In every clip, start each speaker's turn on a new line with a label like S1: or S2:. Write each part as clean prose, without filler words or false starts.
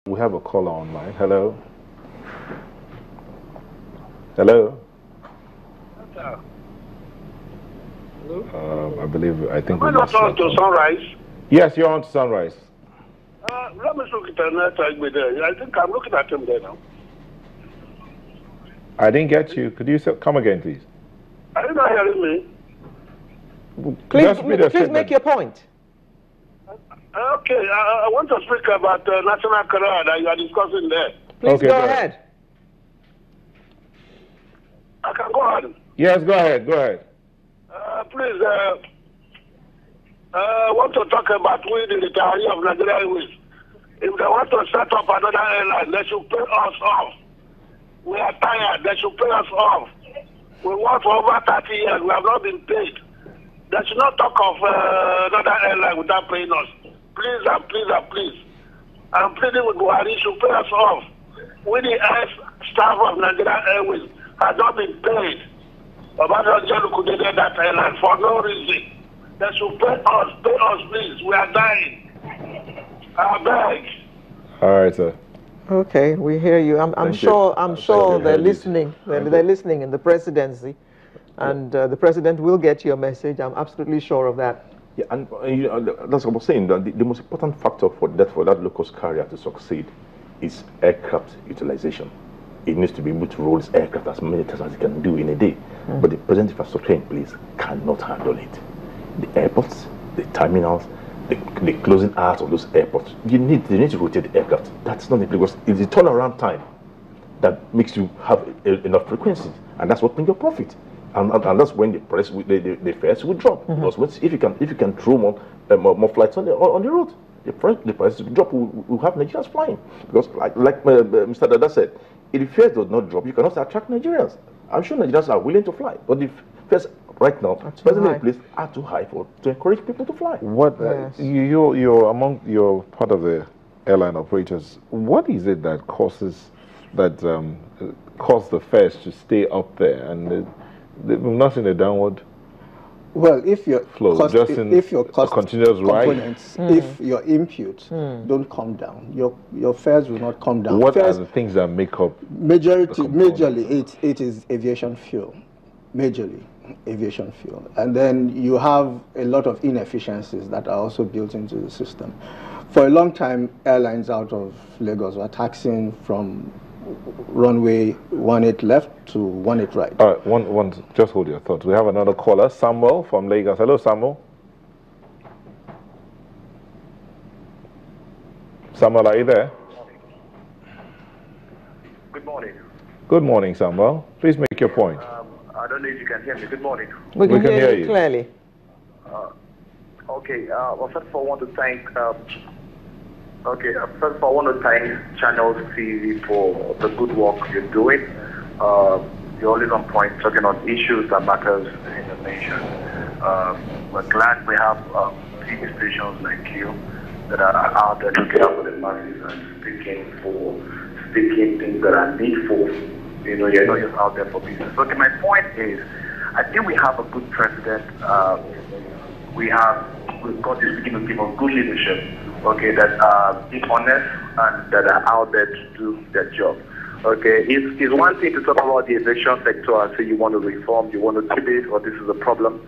S1: We have a caller online. Hello. Hello.
S2: Hello?
S1: I think
S3: Am I not on to Sunrise?
S1: Yes, you're on to Sunrise.
S3: Let me look at the net. I think I'm looking at him there now.
S1: I didn't get you. Could you come again, please?
S3: Are you not hearing me?
S2: Please make your point.
S3: Okay, I want to speak about national career that you are discussing there.
S2: Please go ahead.
S3: I can go on.
S1: Yes, go ahead. Go ahead.
S3: Please, I want to talk about we, the retiree of Nigeria Airways. If they want to set up another airline, they should pay us off. We are tired. They should pay us off. We work for over 30 years. We have not been paid. They should not talk of another airline without paying us. Please and please and please. I'm pleading with Buhari to pay us off. We, the staff of Nigeria Airways, have not been paid. Obasanjo liquidated that airline for no reason. They should pay us, please. We are dying. I beg.
S1: All right, sir.
S2: Okay, we hear you. I'm sure they're listening. They're listening in the presidency, and the president will get your message. I'm absolutely sure of that.
S4: Yeah, and that's what I was saying. That the most important factor for that low-cost carrier to succeed is aircraft utilization. It needs to be able to roll its aircraft as many times as it can do in a day. But the present infrastructure in place cannot handle it. The airports, the terminals, the closing hours of those airports, they need to rotate the aircraft. That's not it, because it's the turnaround time that makes you have enough frequency, and that's what brings your profit. And that's when the fares will drop. Because if you can throw more flights on the road, the prices will drop. We'll have Nigerians flying. Because like Mr. Dada said, if the fares do not drop, you cannot attract Nigerians. I'm sure Nigerians are willing to fly, but the fares right now, presently in place, are too high to encourage people to fly.
S1: What you're part of the airline operators. What is it that causes the fares to stay up there, and we've not seen a downward?
S5: Well, if your cost, if your cost
S1: continuous
S5: components, if your inputs don't come down, your fares will not come down.
S1: What are the things that make up?
S5: Majorly, it is aviation fuel. Majorly, aviation fuel, and then you have a lot of inefficiencies that are also built into the system. For a long time, airlines out of Lagos were taxing from runway 18 left to 18 right.
S1: All right, just hold your thoughts. We have another caller, Samuel from Lagos. Hello, Samuel. Samuel, are you there?
S6: Good morning.
S1: Good morning, Samuel. Please make your point.
S6: I don't know if you can hear me. Good morning.
S2: We can hear you clearly.
S6: Okay. Well, first of all, I want to thank. First of all, I want to thank Channels TV for the good work you're doing. You're always on point, talking on issues that matters in the nation. We're glad we have TV stations like you that are out there looking out for the masses and speaking things that are needful. You're out there for business. Okay, my point is, I think we have a good president. We've got this beginning to give us good leadership. Okay, that are honest and that are out there to do their job. Okay, it's one thing to talk about the aviation sector and say you want to reform, you want to do this, or this is a problem,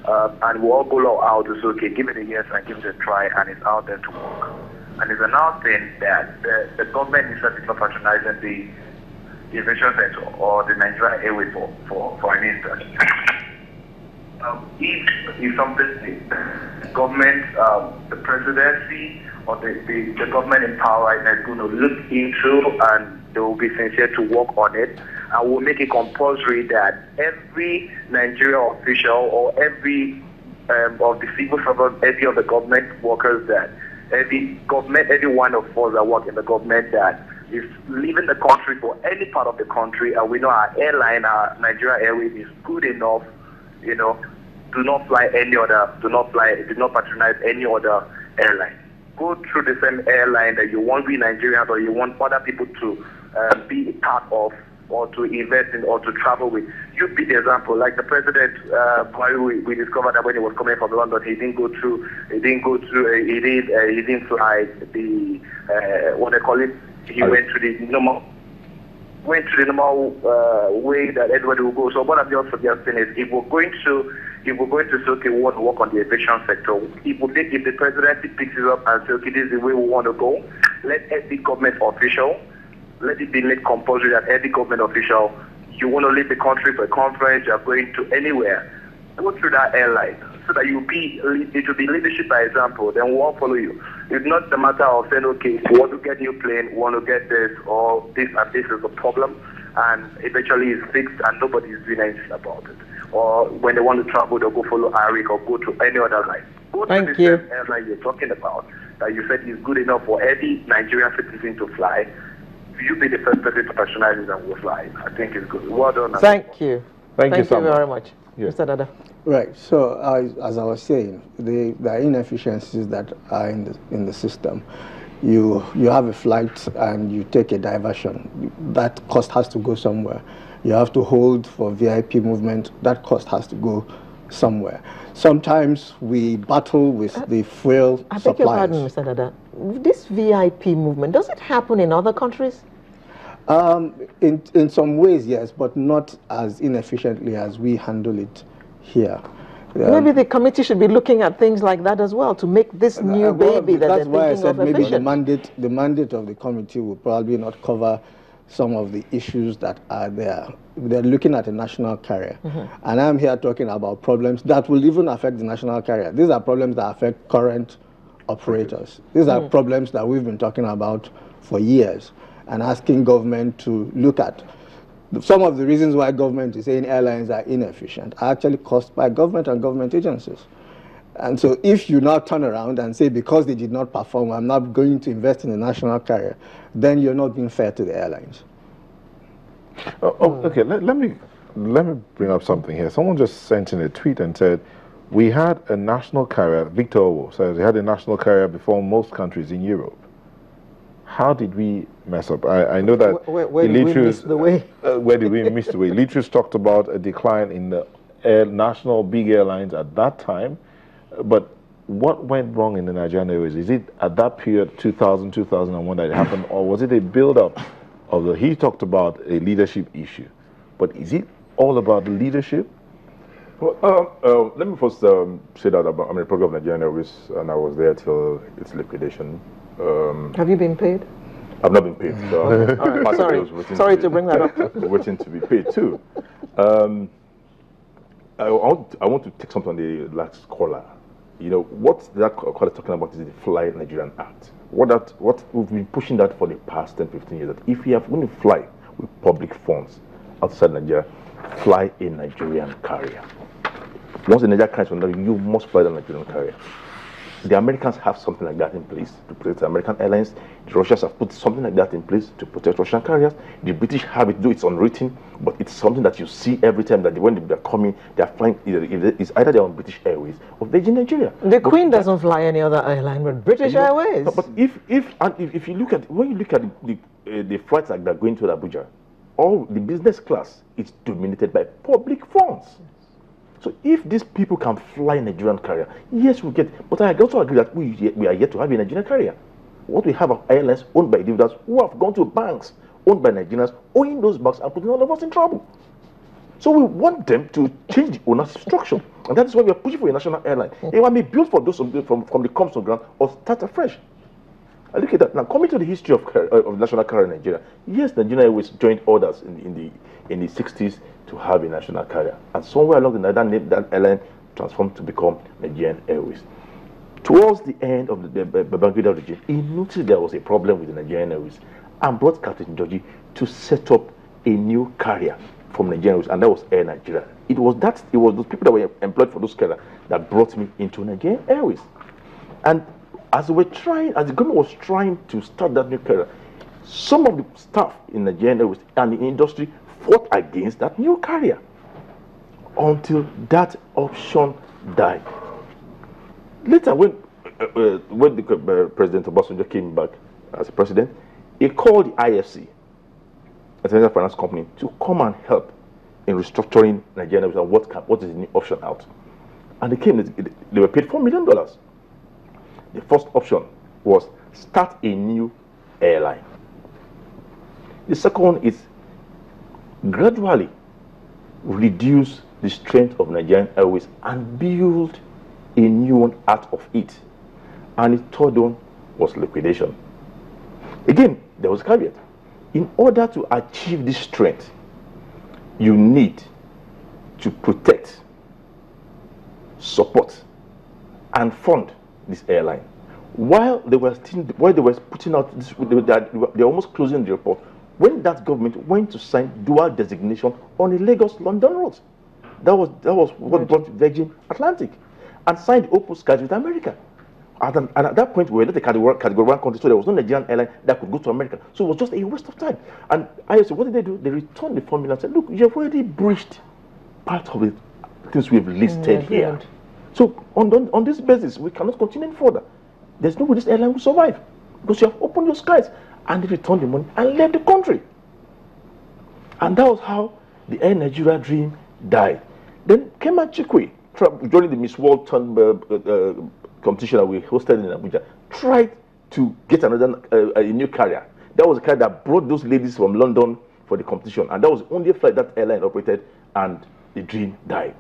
S6: and we all go out to say, okay, give it a yes and give it a try, and it's out there to work. And it's another thing that the government is not patronizing the aviation sector or the Nigeria Airways for an instance. If something the government, the presidency or the government in power right now is going to look into, and they will be sincere to work on it, and will make it compulsory that every Nigeria official or every of the civil servants, every of the government workers, that every one of us that work in the government that is leaving the country for any part of the country, and we know our airline, our Nigeria Airways is good enough, do not patronize any other airline. Go through the same airline that you want to be Nigerians or you want other people to be a part of, or to invest in or to travel with. You be the example, like the president. We discovered that when he was coming from London, he didn't fly the what they call it. He went to the normal way that everybody will go. So what I'm just suggesting is, if we're going to say, okay, we want to work on the aviation sector, if the presidency picks it up and says, okay, this is the way we want to go, let every government official, let it be made compulsory that every government official, you want to leave the country for a conference, you're going to anywhere, go through that airline, so that it will be leadership by example, then we won't follow you. It's not the matter of saying, okay, we want to get new plane, we want to get this, or this and this is a problem, and eventually it's fixed and nobody is doing anything about it. Or when they want to travel, they'll go follow Arik or go to any other line. Go to the same airline you're talking about, that you said is good enough for every Nigerian citizen to fly. You be the first person to patronize it and will fly. I think it's good. Well done.
S2: Thank you.
S1: Thank you
S2: very much.
S1: Yes.
S2: Mr. Dada.
S5: Right. So as I was saying, the inefficiencies that are in the system. You have a flight and you take a diversion. That cost has to go somewhere. You have to hold for VIP movement. That cost has to go somewhere. Sometimes we battle with the fuel suppliers. I beg your pardon,
S2: Mr. Dada. This VIP movement, does it happen in other countries?
S5: In some ways, yes, but not as inefficiently as we handle it here.
S2: Maybe the committee should be looking at things like that as well to make this new baby that they're thinking of efficient.
S5: Maybe the mandate of the committee will probably not cover some of the issues that are there. They're looking at a national carrier. And I'm here talking about problems that will even affect the national carrier. These are problems that affect current operators. These are problems that we've been talking about for years and asking government to look at. Some of the reasons why government is saying airlines are inefficient are actually caused by government and government agencies. And so if you now turn around and say, because they did not perform, I'm not going to invest in a national carrier, then you're not being fair to the airlines.
S1: Okay, let me bring up something here. Someone just sent in a tweet and said, we had a national carrier, Victor Owo says we had a national carrier before most countries in Europe. How did we mess up? I know that
S2: where did we miss the way?
S1: Where did we miss the way? Littrus talked about a decline in the national big airlines at that time, but what went wrong in the Nigerian Airways? Is it at that period, 2000, 2001, that it happened, or was it a build-up of the? He talked about a leadership issue, but is it all about the leadership?
S4: Well, let me first say that I'm a program of Nigerian Airways, and I was there till its liquidation.
S2: Have you been paid?
S4: I've not been paid.
S2: Right. Sorry to bring that up.
S4: Waiting to be paid too. I want to take something on the last caller. You know, what that caller is talking about is the Fly Nigerian Act. What we've been pushing that for the past 10, 15 years. That if you are going to fly with public funds outside Nigeria, fly a Nigerian carrier. Once the Nigerian carrier is on that, you must fly the Nigerian carrier. The Americans have something like that in place to protect the American airlines. The Russians have put something like that in place to protect Russian carriers. The British have it, though it's unwritten, but it's something that you see every time that when they're coming, they're flying. It's either they're on British Airways or Virgin Nigeria.
S2: The Queen doesn't fly any other airline but British Airways.
S4: But if you look at the flights like that going to Abuja, all the business class is dominated by public funds. So if these people can fly a Nigerian carrier, yes, we get. But I also agree that we are yet to have a Nigerian carrier. What we have are airlines owned by individuals who have gone to banks owned by Nigerians, owning those banks and putting all of us in trouble. So we want them to change the ownership structure, and that is why we are pushing for a national airline. It might be built for those from the comes on ground or start afresh. I look at that now. Coming to the history of national carrier in Nigeria, yes, Nigeria Airways joined orders in the 60s to have a national carrier, and somewhere along the line, that airline transformed to become Nigerian Airways. Towards the end of the Babangida regime, he noticed there was a problem with the Nigerian Airways and brought Captain Georgie to set up a new carrier from Nigerian Airways, and that was Air Nigeria. It was those people that were employed for those carriers that brought me into Nigerian Airways. And as the government was trying to start that new carrier, some of the staff in Nigerian Airways and the industry fought against that new carrier until that option died. Later, when the President Obasanjo came back as a president, he called the IFC international finance company to come and help in restructuring Nigeria and what is the new option out. And they came, they were paid $4 million. The first option was start a new airline. The second one is gradually reduce the strength of Nigerian Airways and build a new one out of it. And the third one was liquidation. Again, there was a caveat. In order to achieve this strength, you need to protect, support, and fund this airline. While they were putting out this, they were almost closing the report when that government went to sign dual designation on the Lagos-London route. That was what brought Virgin Atlantic, and signed open skies with America. And at that point, we were not a category 1 country, so there was no Nigerian airline that could go to America. So it was just a waste of time. And I said, what did they do? They returned the formula and said, look, you've already breached part of the things we've listed here. So on this basis, we cannot continue further. There's no way this airline will survive because you have opened your skies. And they returned the money and left the country. And that was how the Air Nigeria dream died. Then Kema Chikwe, during the Miss World competition that we hosted in Abuja, tried to get a new carrier. That was a carrier that brought those ladies from London for the competition. And that was the only flight that airline operated, and the dream died.